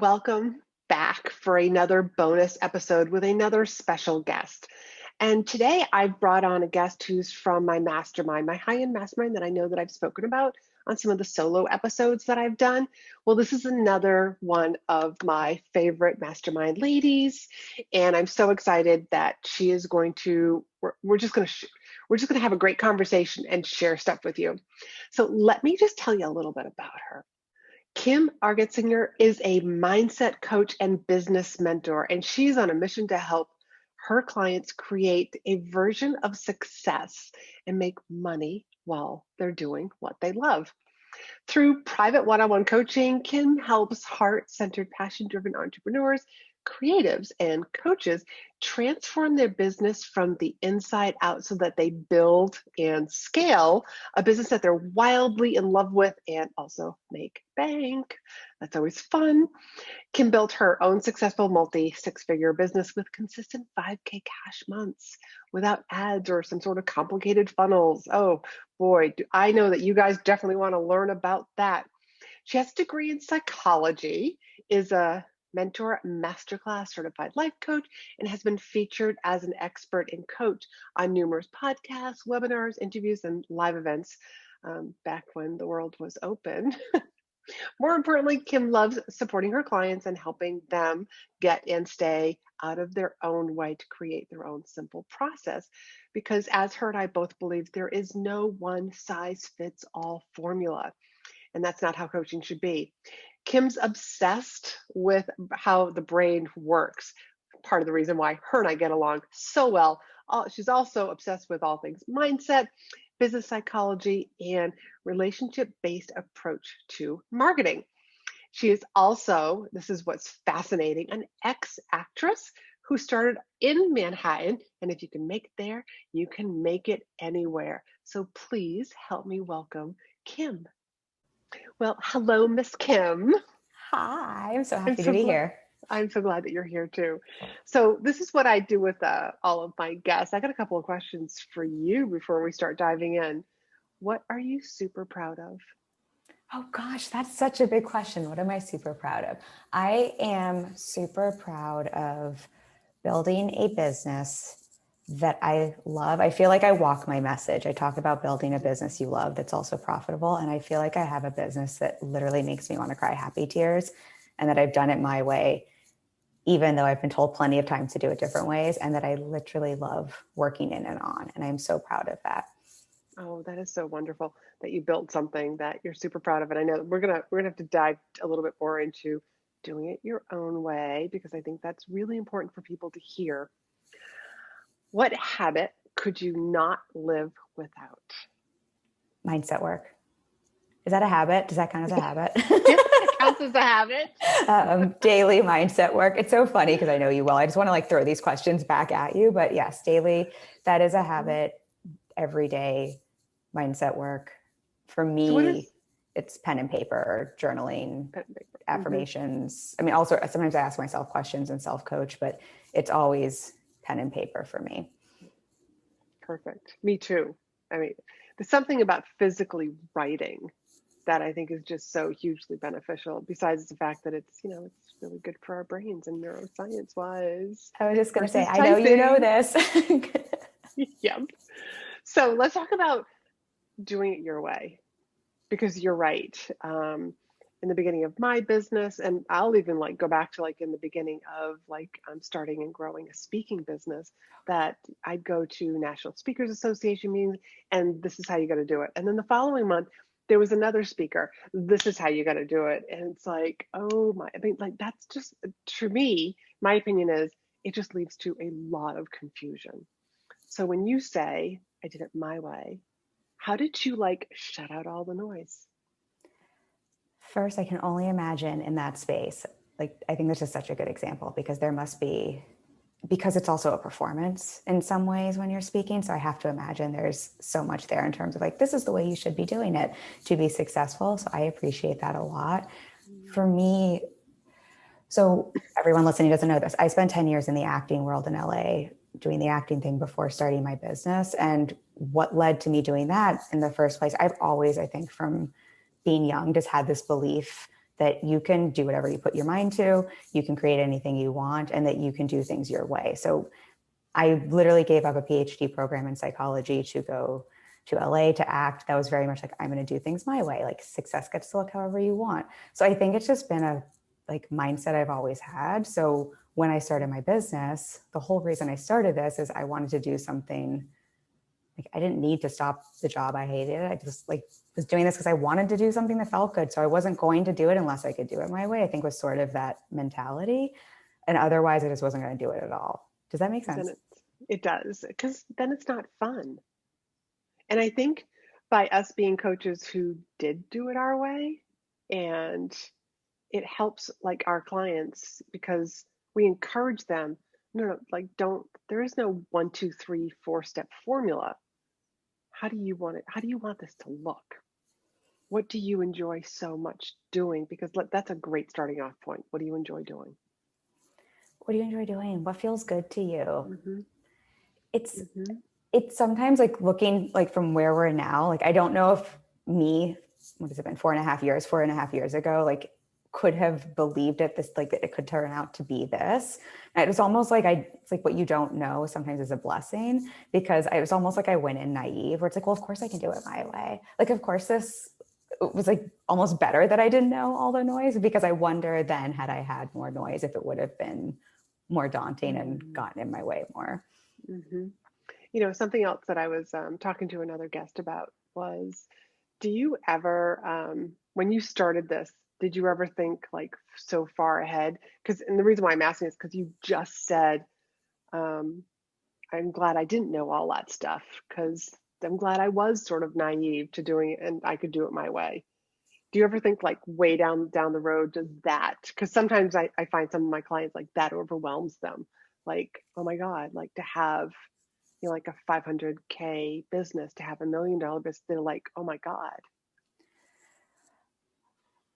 Welcome back for another bonus episode with another special guest. And today I've brought on a guest who's from my mastermind, my high-end mastermind that I know that I've spoken about on some of the solo episodes that I've done. Well, this is another one of my favorite mastermind ladies, and I'm so excited that she is going to, we're just going to have a great conversation and share stuff with you. So let me just tell you a little bit about her. Kim Argetsinger is a mindset coach and business mentor, and she's on a mission to help her clients create a version of success and make money while they're doing what they love. Through private one-on-one coaching, Kim helps heart-centered, passion-driven entrepreneurs, creatives, and coaches transform their business from the inside out so that they build and scale a business that they're wildly in love with and also make bank. That's always fun. Kim built her own successful multi-six-figure business with consistent 5K cash months without ads or some sort of complicated funnels. Oh boy, I know that you guys definitely want to learn about that. She has a degree in psychology, is a mentor, Masterclass certified life coach, and has been featured as an expert and coach on numerous podcasts, webinars, interviews, and live events back when the world was open. More importantly, Kim loves supporting her clients and helping them get and stay out of their own way to create their own simple process. Because as her and I both believe, there is no one size fits all formula. And that's not how coaching should be. Kim's obsessed with how the brain works. Part of the reason why her and I get along so well. She's also obsessed with all things mindset, business psychology, and relationship-based approach to marketing. She is also, this is what's fascinating, an ex-actress who started in Manhattan. And if you can make it there, you can make it anywhere. So please help me welcome Kim. Well, hello, Miss Kim. Hi, I'm so happy to be here. I'm so glad that you're here too. So this is what I do with all of my guests. I got a couple of questions for you before we start diving in. What are you super proud of? Oh gosh, that's such a big question. What am I super proud of? I am super proud of building a business that I love. I feel like I walk my message. I talk about building a business you love that's also profitable. And I feel like I have a business that literally makes me want to cry happy tears, and that I've done it my way, even though I've been told plenty of times to do it different ways, and that I literally love working in and on. And I'm so proud of that. Oh, that is so wonderful that you built something that you're super proud of. And I know we're gonna have to dive a little bit more into doing it your own way, because I think that's really important for people to hear. What habit could you not live without? Mindset work. Is that a habit? Does that count as a habit? Yeah, it counts as a habit. Daily mindset work. It's so funny because I know you well. I just want to throw these questions back at you. But yes, daily, that is a habit. Every day mindset work. For me, it's pen and paper, journaling, affirmations. I mean, also sometimes I ask myself questions and self-coach, but it's always pen and paper for me. Perfect. Me too. I mean, there's something about physically writing that I think is just so hugely beneficial, besides the fact that it's really good for our brains and neuroscience wise. I was just going to say, I know you know this. Yep. So let's talk about doing it your way, because you're right. In the beginning of my business, and I'll even go back to in the beginning of I'm starting and growing a speaking business, that I'd go to National Speakers Association meetings, and this is how you got to do it. And then the following month, there was another speaker. This is how you got to do it. And it's oh my, I mean, that's just, to me, my opinion is it just leads to a lot of confusion. So when you say, I did it my way, how did you shut out all the noise? First, I can only imagine in that space. I think this is such a good example, because there must be, because it's also a performance in some ways when you're speaking. So I have to imagine there's so much there in terms of this is the way you should be doing it to be successful. So I appreciate that a lot. For me, so everyone listening doesn't know this, I spent 10 years in the acting world in LA doing the acting thing before starting my business. And what led to me doing that in the first place, I've always, I think from being young, just had this belief that you can do whatever you put your mind to, you can create anything you want, and that you can do things your way. So I literally gave up a PhD program in psychology to go to LA to act. That was very much like, I'm going to do things my way. Like success gets to look however you want. So I think it's just been a like mindset I've always had. So when I started my business, the whole reason I started this is I wanted to do something. Like I didn't need to stop the job I hated. I just like was doing this because I wanted to do something that felt good. So I wasn't going to do it unless I could do it my way, I think was sort of that mentality. And otherwise I just wasn't going to do it at all. Does that make sense? It does, because then it's not fun. And I think by us being coaches who did do it our way, and it helps like our clients because we encourage them, no, like don't, there is no 1, 2, 3, 4 step formula. How do you want it? How do you want this to look? What do you enjoy so much doing? Because that's a great starting off point. What do you enjoy doing? What do you enjoy doing? What feels good to you? Mm-hmm. It's Mm-hmm. it's sometimes like looking like from where we're now, like I don't know if me, what has it been, 4.5 years ago, like could have believed it this, like it could turn out to be this. And it was almost like it's like what you don't know sometimes is a blessing, because it was almost like I went in naive where it's like, well, of course I can do it my way. Like, of course this, it was like almost better that I didn't know all the noise, because I wonder then had I had more noise if it would have been more daunting and gotten in my way more. Mm-hmm. Something else that I was talking to another guest about was, do you ever, when you started this, did you ever think like so far ahead? And the reason why I'm asking is because you just said, um, I'm glad I didn't know all that stuff, because I'm glad I was sort of naive to doing it and I could do it my way. Do you ever think like way down the road, does that? Because sometimes I find some of my clients like that overwhelms them. Like, oh my God, like to have like a 500K business, to have $1 million business, they're like, oh my God.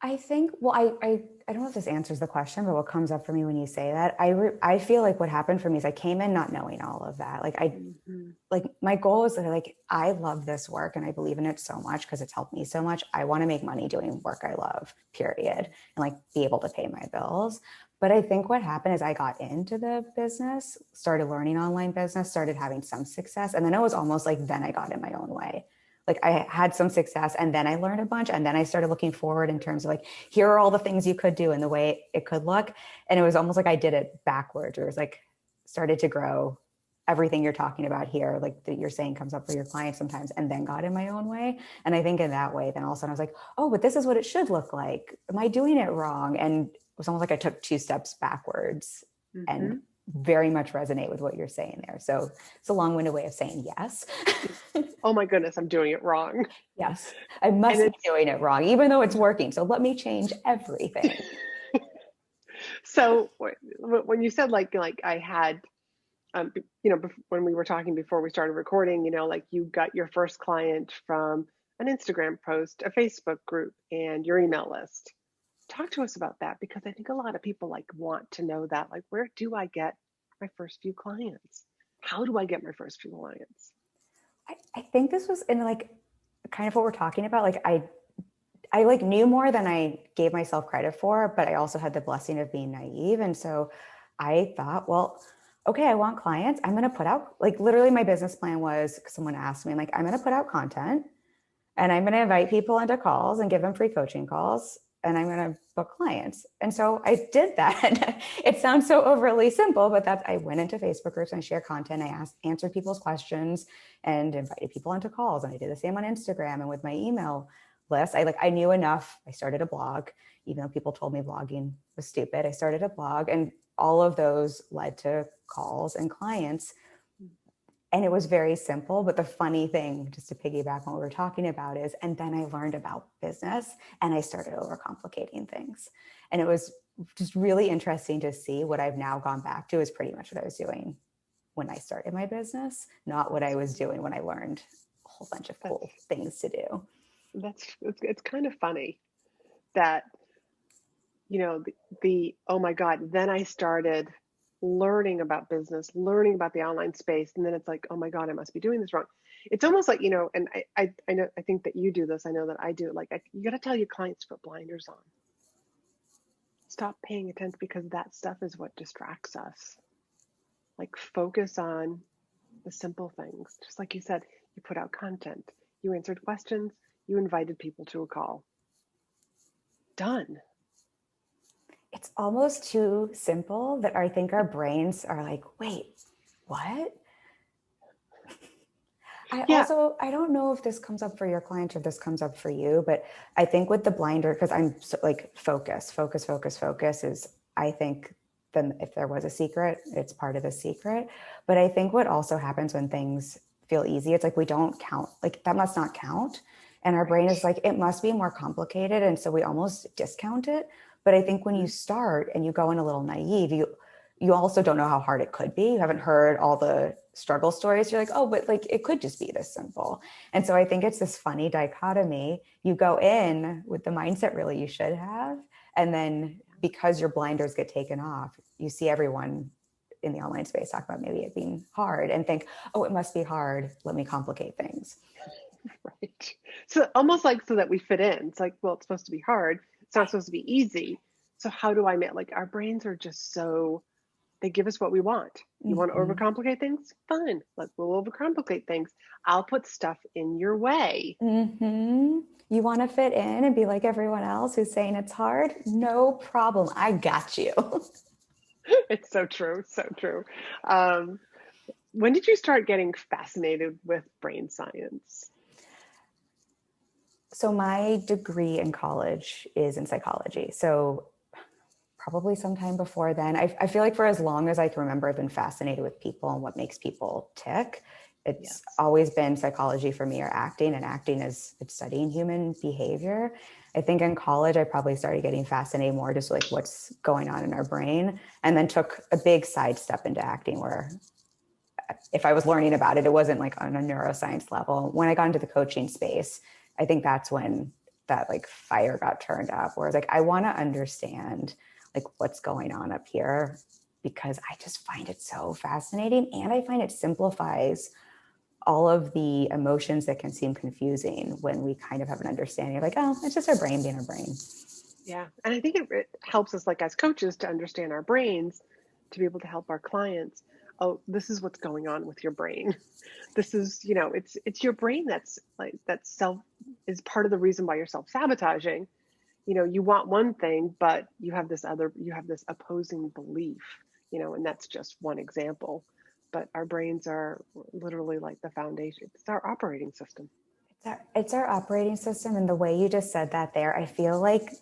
I think, well, I don't know if this answers the question, but what comes up for me when you say that, I feel like what happened for me is I came in not knowing all of that. Mm-hmm. Like my goal is that like, I love this work and I believe in it so much because it's helped me so much. I want to make money doing work I love, period. And like be able to pay my bills. But I think what happened is I got into the business, started learning online business, started having some success. And then it was almost like, then I got in my own way. Like I had some success and then I learned a bunch, and then I started looking forward in terms of like, here are all the things you could do and the way it could look. And it was almost like I did it backwards. It was like started to grow everything you're talking about here, like that you're saying comes up for your clients sometimes, and then got in my own way. And I think in that way, then all of a sudden I was like, oh, but this is what it should look like. Am I doing it wrong? And it was almost like I took 2 steps backwards, Mm-hmm. and very much resonate with what you're saying there. So it's a long-winded way of saying yes. Oh my goodness, I'm doing it wrong. Yes, I And must be it's doing it wrong, even though it's working. So let me change everything. so when you said like I had, when we were talking before we started recording, like you got your first client from an Instagram post, a Facebook group, and your email list. Talk to us about that, because I think a lot of people like want to know that, like, where do I get my first few clients? How do I get my first few clients? I think this was in like kind of what we're talking about. Like I like knew more than I gave myself credit for, but I also had the blessing of being naive. And so I thought, well, okay, I want clients. I'm going to put out, like literally my business plan was, someone asked me, like, I'm going to put out content and I'm going to invite people into calls and give them free coaching calls, and I'm going to book clients. And so I did that. It sounds so overly simple, but I went into Facebook groups and I shared content. I answered people's questions and invited people into calls. And I did the same on Instagram and with my email list. I knew enough. I started a blog, even though people told me blogging was stupid. I started a blog, and all of those led to calls and clients. And it was very simple. But the funny thing, just to piggyback on what we're talking about, is, and then I learned about business and I started overcomplicating things. And it was just really interesting to see what I've now gone back to is pretty much what I was doing when I started my business, not what I was doing when I learned a whole bunch of cool things to do. It's kind of funny that, the oh my God, then I started learning about business, learning about the online space, and then it's like, oh my God, I must be doing this wrong. It's almost like, and I know, I think that you do this, I know that I do, like you got to tell your clients to put blinders on. stop paying attention, because that stuff is what distracts us. Like, focus on the simple things. Just like you said, you put out content, you answered questions, you invited people to a call. Done. It's almost too simple that I think our brains are like, wait, what? I don't know if this comes up for your client or if this comes up for you, but I think with the blinder, because I'm so, like, focus is, I think, then if there was a secret, it's part of the secret. But I think what also happens when things feel easy, it's like we don't count, like that must not count. And our brain is like, it must be more complicated. And so we almost discount it. But I think when you start and you go in a little naive, you also don't know how hard it could be. You haven't heard all the struggle stories. You're like, oh, but like it could just be this simple. And so I think it's this funny dichotomy. You go in with the mindset really you should have. And then because your blinders get taken off, you see everyone in the online space talk about maybe it being hard and think, oh, it must be hard. Let me complicate things. Right. So almost like so that we fit in. It's like, well, it's supposed to be hard. It's not supposed to be easy. So how do I make, like, our brains are just so, they give us what we want. You want to overcomplicate things? Fine. We'll overcomplicate things. I'll put stuff in your way. You want to fit in and be like everyone else who's saying it's hard? No problem. I got you. It's so true. So true. When did you start getting fascinated with brain science? So my degree in college is in psychology. So probably sometime before then. I feel like for as long as I can remember, I've been fascinated with people and what makes people tick. It's always been psychology for me, or acting, and acting is it's studying human behavior. I think in college, I probably started getting fascinated more just like what's going on in our brain, and then took a big sidestep into acting where if I was learning about it, it wasn't like on a neuroscience level. When I got into the coaching space, I think that's when that like fire got turned up, where it's like, I want to understand like what's going on up here, because I just find it so fascinating. And I find it simplifies all of the emotions that can seem confusing when we kind of have an understanding of like, oh, it's just our brain being our brain. Yeah. And I think it helps us, like, as coaches, to understand our brains, to be able to help our clients. Oh, this is what's going on with your brain. This is, it's your brain that's like, that is part of the reason why you're self-sabotaging. You want one thing, but you have this opposing belief, and that's just one example. But our brains are literally like the foundation. It's our operating system. It's our operating system. And the way you just said that there, I feel like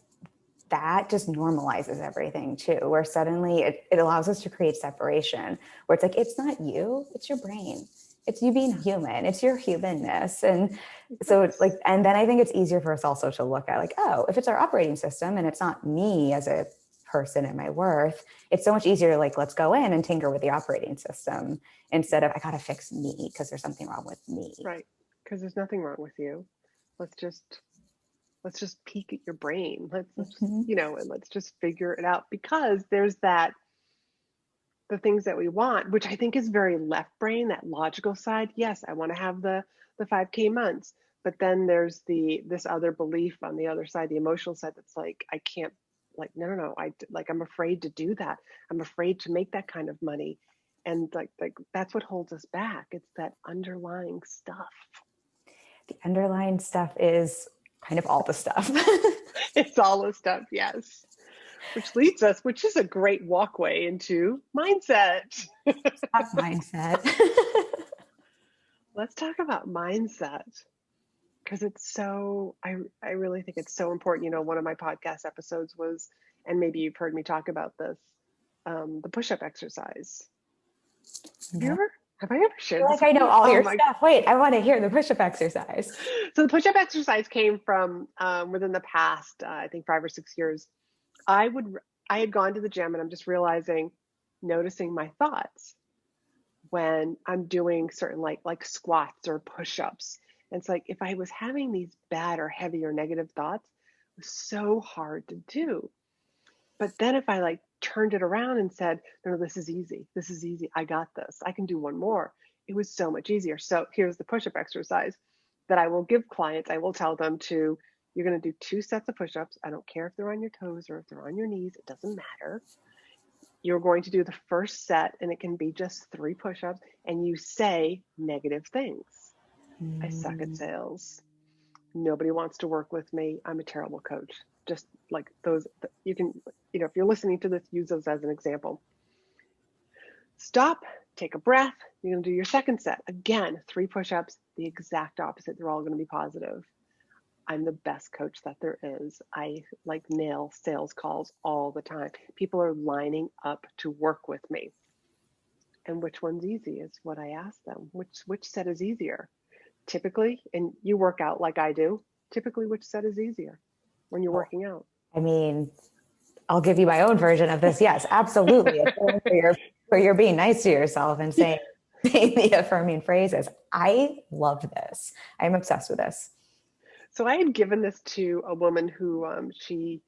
that just normalizes everything too, where suddenly it allows us to create separation, where it's like, it's not you, it's your brain. It's you being human. It's your humanness. And so it's like, and then I think it's easier for us also to look at like, oh, if it's our operating system and it's not me as a person and my worth, it's so much easier to like, let's go in and tinker with the operating system instead of I got to fix me because there's something wrong with me. Right. Because there's nothing wrong with you. Let's just peek at your brain. And let's just figure it out, because there's the things that we want, which I think is very left brain, that logical side. Yes, I want to have the 5K months, but then there's this other belief on the other side, the emotional side, that's like, I can't, like, no, I'm afraid to do that. I'm afraid to make that kind of money. And like that's what holds us back. It's that underlying stuff. The underlying stuff is kind of all the stuff. It's all the stuff, yes. Which is a great walkway into mindset. Mindset. Let's talk about mindset, because it's so, I really think it's so important. One of my podcast episodes was, and maybe you've heard me talk about this, the push-up exercise. Have I ever shared this? Like I know all your stuff. Wait, I want to hear the push-up exercise. So the push-up exercise came from within the past, I think 5 or 6 years. I had gone to the gym, and I'm just noticing my thoughts when I'm doing certain like squats or push-ups. And it's like, if I was having these bad or heavy or negative thoughts, it was so hard to do. But then if I like turned it around and said, no, this is easy. This is easy. I got this. I can do one more. It was so much easier. So here's the push-up exercise that I will give clients. I will tell them to, You're going to do 2 sets of push-ups. I don't care if they're on your toes or if they're on your knees. It doesn't matter. You're going to do the first set, and it can be just 3 push-ups, and you say negative things. I suck at sales. Nobody wants to work with me. I'm a terrible coach. Just like those, you can, if you're listening to this, use those as an example. Stop, take a breath. You're going to do your second set. Again, 3 push-ups, the exact opposite. They're all going to be positive. I'm the best coach that there is. I nail sales calls all the time. People are lining up to work with me. And which one's easy is what I ask them. Which set is easier? Typically, and you work out like I do, typically which set is easier when you're working out? I mean, I'll give you my own version of this. Yes, absolutely. Where you're being nice to yourself and saying the affirming phrases. I love this. I'm obsessed with this. So I had given this to a woman who she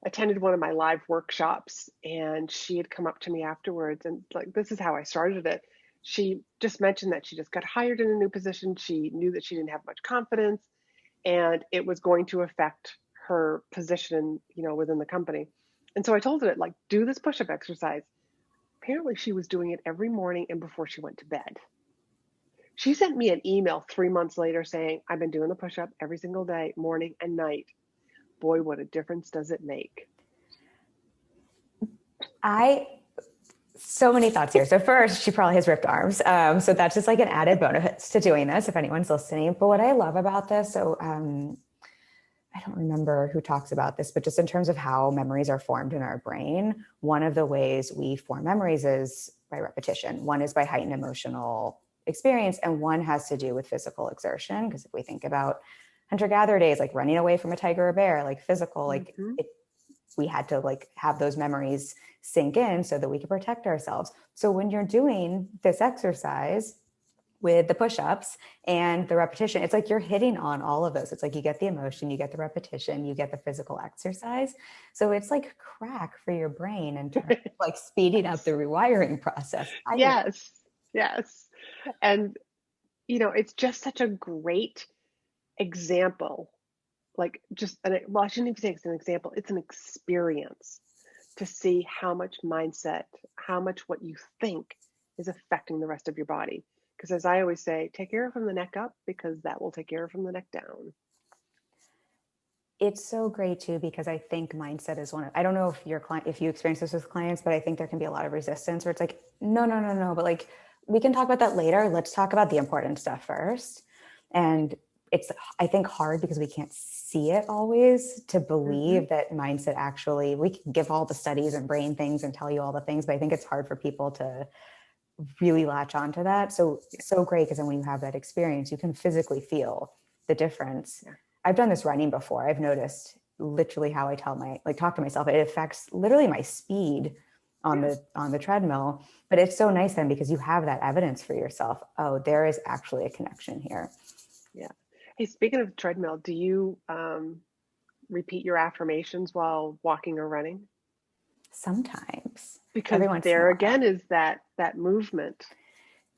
attended one of my live workshops, and she had come up to me afterwards, and this is how I started it. She just mentioned that she just got hired in a new position. She knew that she didn't have much confidence, and it was going to affect her position, within the company. And so I told her, do this push-up exercise. Apparently she was doing it every morning and before she went to bed. She sent me an email 3 months later saying, I've been doing the push-up every single day, morning and night. Boy, what a difference does it make? So many thoughts here. So first, she probably has ripped arms. So that's just an added bonus to doing this, if anyone's listening. But what I love about this, so I don't remember who talks about this, but just in terms of how memories are formed in our brain, one of the ways we form memories is by repetition. One is by heightened emotional experience, and one has to do with physical exertion. Because if we think about hunter-gatherer days, running away from a tiger or bear, physical, we had to have those memories sink in so that we could protect ourselves. So when you're doing this exercise with the push-ups and the repetition, it's you're hitting on all of those. It's you get the emotion, you get the repetition, you get the physical exercise. So it's crack for your brain in terms of speeding up the rewiring process. Yes. And, it's just such a great example. I shouldn't even say it's an example. It's an experience to see how much mindset, how much what you think is affecting the rest of your body. Because as I always say, take care from the neck up, because that will take care from the neck down. It's so great too, because I think mindset is I don't know if if you experience this with clients, but I think there can be a lot of resistance where it's no. But we can talk about that later. Let's talk about the important stuff first. And it's, I think, hard because we can't see it always to believe that mindset actually, we can give all the studies and brain things and tell you all the things, but I think it's hard for people to really latch onto that. So great, because then when you have that experience, you can physically feel the difference. Yeah. I've done this running before. I've noticed literally how I talk to myself. It affects literally my speed on the treadmill, but it's so nice then because you have that evidence for yourself. Oh, there is actually a connection here. Yeah. Hey, speaking of treadmill, do you repeat your affirmations while walking or running? Sometimes. Because there again is that movement.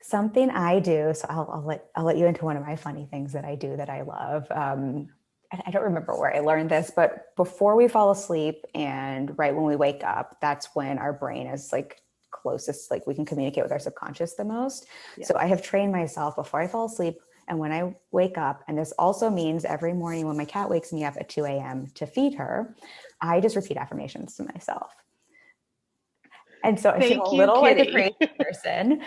Something I do. So I'll let you into one of my funny things that I do that I love. I don't remember where I learned this, but before we fall asleep and right when we wake up, that's when our brain is closest, we can communicate with our subconscious the most. Yeah. So I have trained myself before I fall asleep and when I wake up, and this also means every morning when my cat wakes me up at 2 a.m. to feed her, I just repeat affirmations to myself. And so I feel a little like a crazy person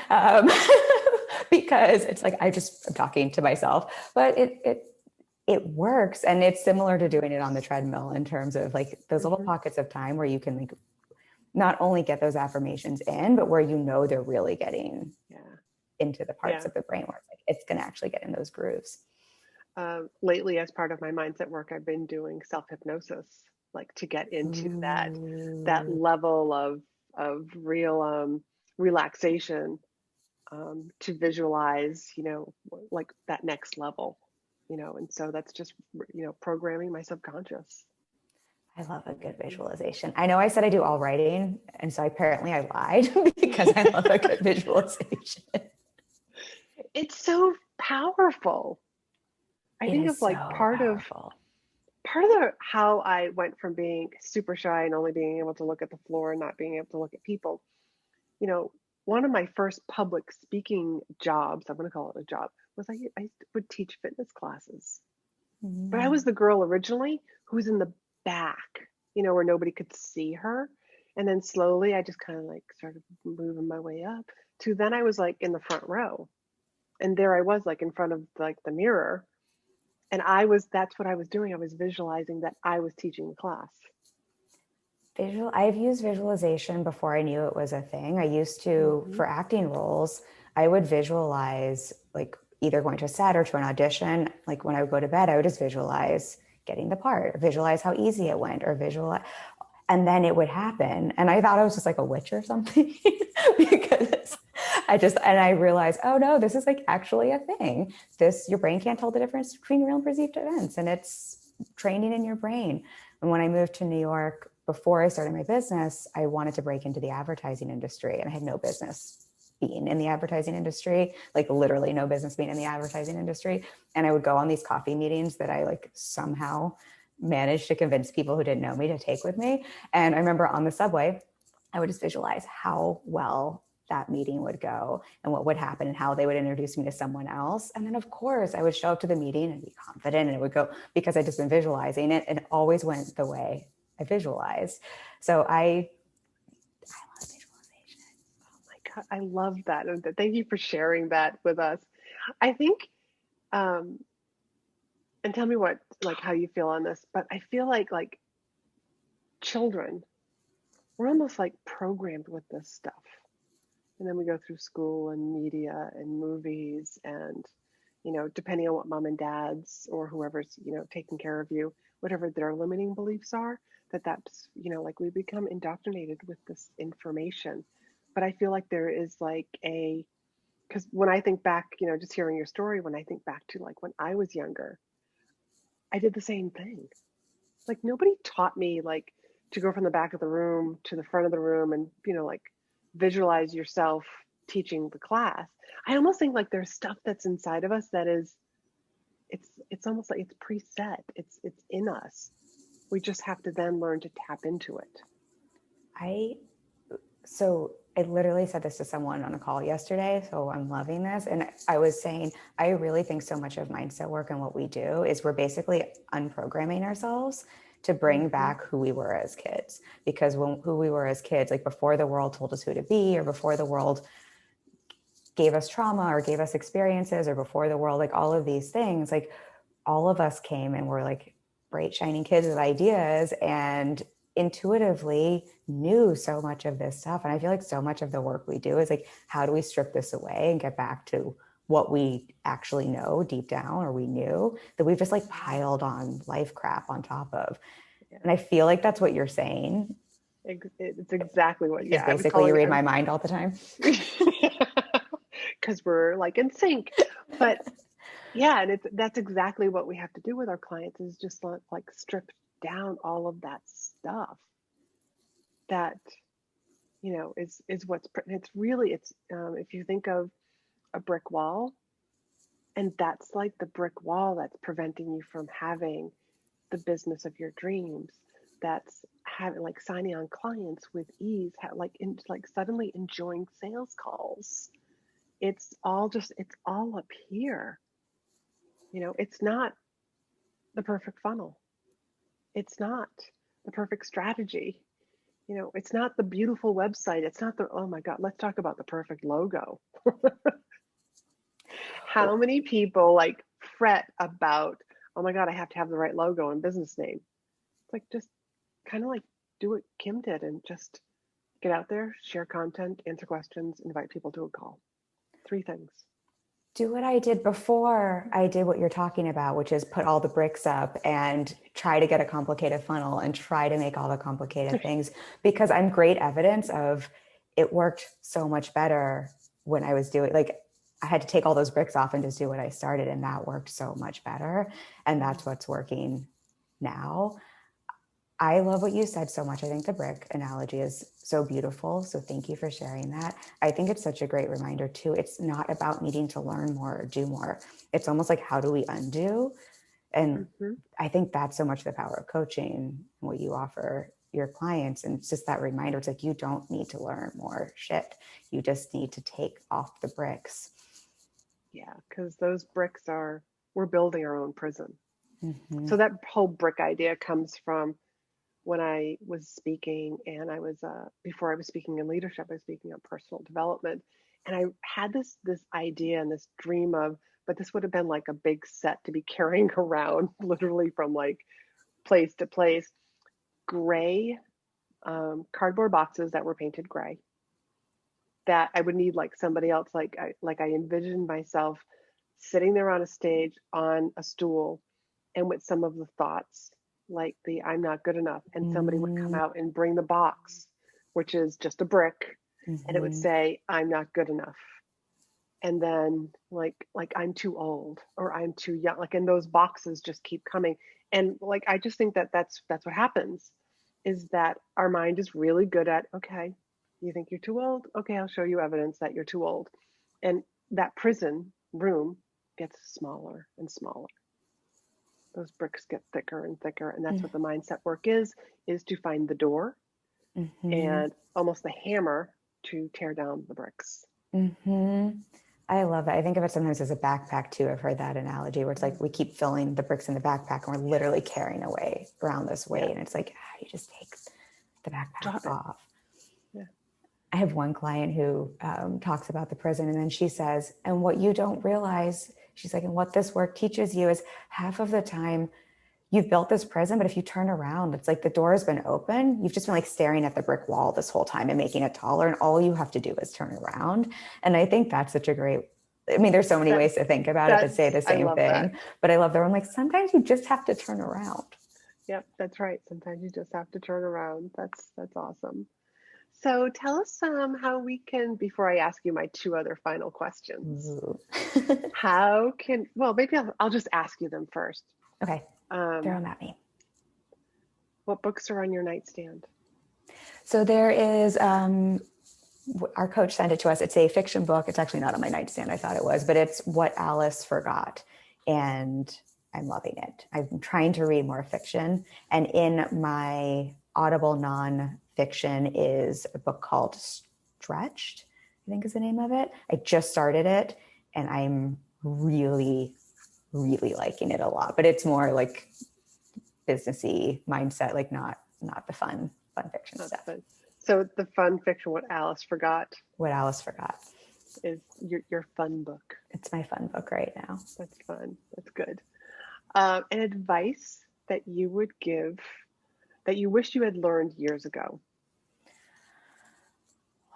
because it's I'm talking to myself, but it works. And it's similar to doing it on the treadmill in terms of those little pockets of time where you can not only get those affirmations in, but where they're really getting into the parts of the brain where it's going to actually get in those grooves. Lately, as part of my mindset work, I've been doing self-hypnosis, to get into that level of real relaxation, to visualize, that next level, and so that's just, programming my subconscious. I love a good visualization. I know I said I do all writing, and so apparently I lied because I love a good visualization. It's so powerful. I think of part part of how I went from being super shy and only being able to look at the floor and not being able to look at people, you know, one of my first public speaking jobs, I'm going to call it a job, was I would teach fitness classes. But I was Mm. the girl originally who was in the back, where nobody could see her. And then slowly I just kind of like started moving my way up to then I was like in the front row. And there I was like in front of like the mirror. And that's what I was doing. I was visualizing that I was teaching the class. I've used visualization before I knew it was a thing. I used to, Hmm. for acting roles, I would visualize like either going to a set or to an audition. Like when I would go to bed, I would just visualize getting the part, or visualize how easy it went, or visualize, and then it would happen. And I thought I was just like a witch or something because and I realized, oh no, this is like actually a thing. Your brain can't tell the difference between real and perceived events, and it's training in your brain. And when I moved to New York, before I started my business, I wanted to break into the advertising industry, and I had no business being in the advertising industry, like literally no business being in the advertising industry. And I would go on these coffee meetings that I like somehow managed to convince people who didn't know me to take with me. And I remember on the subway, I would just visualize how well that meeting would go and what would happen and how they would introduce me to someone else. And then of course I would show up to the meeting and be confident, and it would go because I'd just been visualizing it, and it always went the way I visualized. So I love visualization. Oh my God, I love that. And thank you for sharing that with us. I think, um, and tell me how you feel on this, but I feel like children, we're almost like programmed with this stuff. And then we go through school and media and movies and, depending on what mom and dad's or whoever's, taking care of you, whatever their limiting beliefs are, that's, like we become indoctrinated with this information. But I feel like there is because when I think back, just hearing your story, when I think back to like when I was younger, I did the same thing. Like nobody taught me like to go from the back of the room to the front of the room and, like visualize yourself teaching the class. I almost think like there's stuff that's inside of us that is it's almost like it's preset. It's in us. We just have to then learn to tap into it. So I literally said this to someone on a call yesterday, so I'm loving this. And I was saying, I really think so much of mindset work and what we do is we're basically unprogramming ourselves to bring Mm-hmm. back who we were as kids. Because who we were as kids, like before the world told us who to be, or before the world gave us trauma or gave us experiences, or before the world, like all of these things, like all of us came and were like bright, shining kids with ideas and intuitively knew so much of this stuff. And I feel like so much of the work we do is like, how do we strip this away and get back to what we actually know deep down, or we knew that we've just like piled on life crap on top of. Yeah. And I feel like that's what you're saying. It's exactly what, Because yeah, I was basically you calling read my mind all the time. because we're like in sync. But yeah, and that's exactly what we have to do with our clients is just like strip down all of that stuff that is it's really if you think of a brick wall, and that's like the brick wall that's preventing you from having the business of your dreams, that's having like signing on clients with ease, like suddenly enjoying sales calls. It's all up here. It's not the perfect funnel. It's not the perfect strategy. It's not the beautiful website. It's not oh my God, let's talk about the perfect logo. How many people like fret about, oh my God, I have to have the right logo and business name? It's like just kind of like do what Kim did and just get out there, share content, answer questions, invite people to a call. 3 things. Do what I did before I did what you're talking about, which is put all the bricks up and try to get a complicated funnel and try to make all the complicated things, because I'm great evidence of it worked so much better when I was doing, like, I had to take all those bricks off and just do what I started, and that worked so much better. And that's what's working now. I love what you said so much. I think the brick analogy is so beautiful. So thank you for sharing that. I think it's such a great reminder too. It's not about needing to learn more or do more. It's almost like, how do we undo? And Mm-hmm. I think that's so much the power of coaching and what you offer your clients. And it's just that reminder. It's like, you don't need to learn more shit. You just need to take off the bricks. Yeah, because those bricks we're building our own prison. Mm-hmm. So that whole brick idea comes from when I was speaking, and I was before I was speaking in leadership, I was speaking on personal development, and I had this idea and this dream of, but this would have been like a big set to be carrying around, literally from like place to place, gray cardboard boxes that were painted gray. That I would need like somebody else, like I envisioned myself sitting there on a stage on a stool, and with some of the thoughts like the I'm not good enough, and somebody would come Mm-hmm. out and bring the box, which is just a brick, and it would Mm-hmm. say I'm not good enough, and then like I'm too old or I'm too young, like, and those boxes just keep coming. And like I just think that that's what happens, is that our mind is really good at, okay, you think you're too old, okay, I'll show you evidence that you're too old. And that prison room gets smaller and smaller. Those bricks get thicker and thicker, and that's what the mindset work is to find the door Mm-hmm. and almost the hammer to tear down the bricks. Mm-hmm. I love that. I think of it sometimes as a backpack too. I've heard that analogy where it's like we keep filling the bricks in the backpack and we're literally carrying away around this weight. Yeah, And it's like, you just take the backpack drop it. off. Yeah. I have one client who talks about the prison, and then she says, and what you don't realize, she's like, and what this work teaches you is half of the time you've built this prison, but if you turn around, it's like the door has been open. You've just been like staring at the brick wall this whole time and making it taller. And all you have to do is turn around. And I think that's such a great, I mean, there's so many That ways to think about it that say that's the I same love that. thing, but I love that. I'm like, sometimes you just have to turn around. Yep, that's right. Sometimes you just have to turn around. That's awesome. So tell us how we can, before I ask you my two other final questions, Ooh. how can, well, maybe I'll just ask you them first. Okay, throw Um, them at me. what books are on your nightstand? So there is, our coach sent it to us. It's a fiction book. It's actually not on my nightstand. I thought it was, but it's What Alice Forgot. And I'm loving it. I'm trying to read more fiction. And in my Audible nonfiction is a book called Stretched, I think is the name of it. I just started it and I'm really, really liking it a lot. But it's more like businessy mindset, like not the fun fiction That's stuff. fun. So the fun fiction, What Alice Forgot, What Alice Forgot. is your fun book. It's my fun book right now. That's fun. That's good. An advice that you would give that you wish you had learned years ago.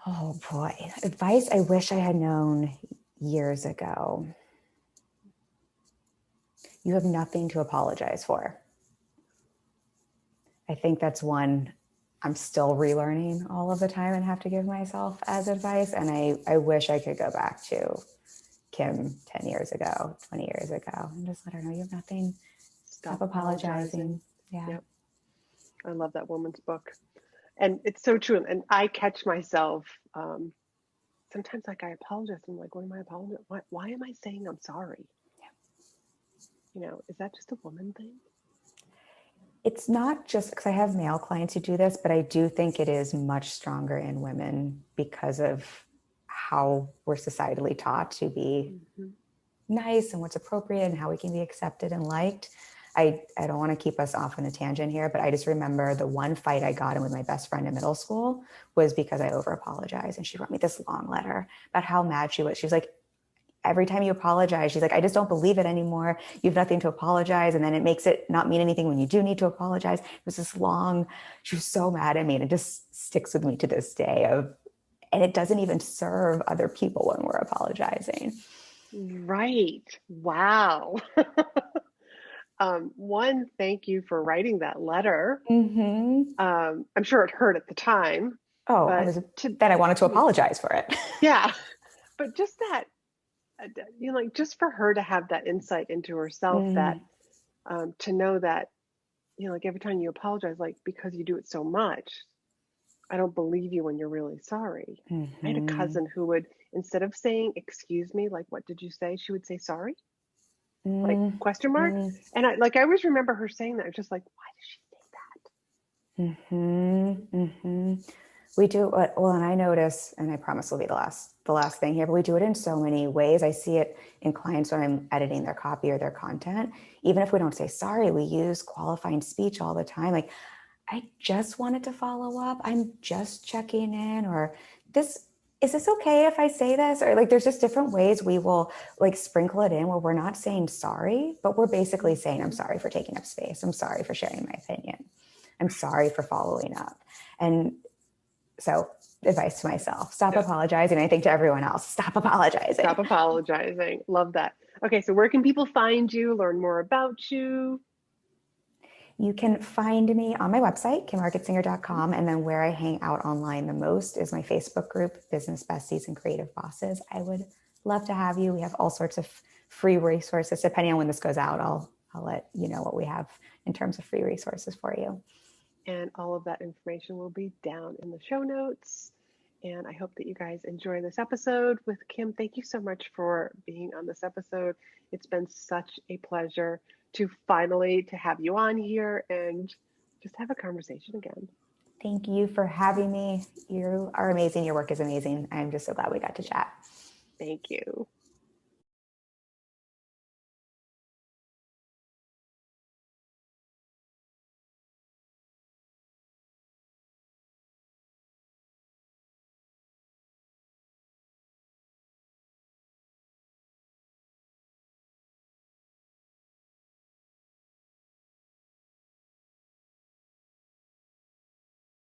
Oh boy. Advice I wish I had known years ago. You have nothing to apologize for. I think that's one I'm still relearning all of the time and have to give myself as advice. And I wish I could go back to Kim 10 years ago, 20 years ago, and just let her know you have nothing. Stop Stop apologizing. apologizing. Yeah. Yep. I love that woman's book. And it's so true. And I catch myself sometimes, like, I apologize. I'm like, what am I apologizing? Why am I saying I'm sorry? Is that just a woman thing? It's not just because I have male clients who do this, but I do think it is much stronger in women because of how we're societally taught to be Mm-hmm. nice and what's appropriate and how we can be accepted and liked. I don't want to keep us off on a tangent here, but I just remember the one fight I got in with my best friend in middle school was because I over apologized. And she wrote me this long letter about how mad she was. She was like, every time you apologize, she's like, I just don't believe it anymore. You have nothing to apologize. And then it makes it not mean anything when you do need to apologize. It was this long, she was so mad at me. And it just sticks with me to this day and it doesn't even serve other people when we're apologizing. Right. Wow. One, thank you for writing that letter. Mm-hmm. I'm sure it hurt at the time, Oh, but then I wanted to apologize for it. yeah, but just that, like, just for her to have that insight into herself, that Mm, to know that, like, every time you apologize, like, because you do it so much, I don't believe you when you're really sorry. I had a mm-hmm. cousin who would, instead of saying, excuse me, like, what did you say? She would say, sorry. like question mark. Mm-hmm. And I always remember her saying that. Just like, why does she say that? We do it well, and I notice, and I promise will be the last thing here, but we do it in so many ways. I see it in clients when I'm editing their copy or their content. Even if we don't say sorry, we use qualifying speech all the time. Like, I just wanted to follow up. I'm just checking in, or is this okay if I say this? Or like, there's just different ways we will like sprinkle it in where we're not saying sorry, but we're basically saying, I'm sorry for taking up space. I'm sorry for sharing my opinion. I'm sorry for following up. And so, advice to myself, stop apologizing. I think to everyone else, stop apologizing. Stop apologizing. Love that. Okay, so where can people find you, learn more about you? You can find me on my website, kimargetsinger.com. And then where I hang out online the most is my Facebook group, Business Besties and Creative Bosses. I would love to have you. We have all sorts of free resources. Depending on when this goes out, I'll let you know what we have in terms of free resources for you. And all of that information will be down in the show notes. And I hope that you guys enjoy this episode with Kim. Thank you so much for being on this episode. It's been such a pleasure to finally to have you on here and just have a conversation again. Thank you for having me. You are amazing. Your work is amazing. I'm just so glad we got to chat. Thank you.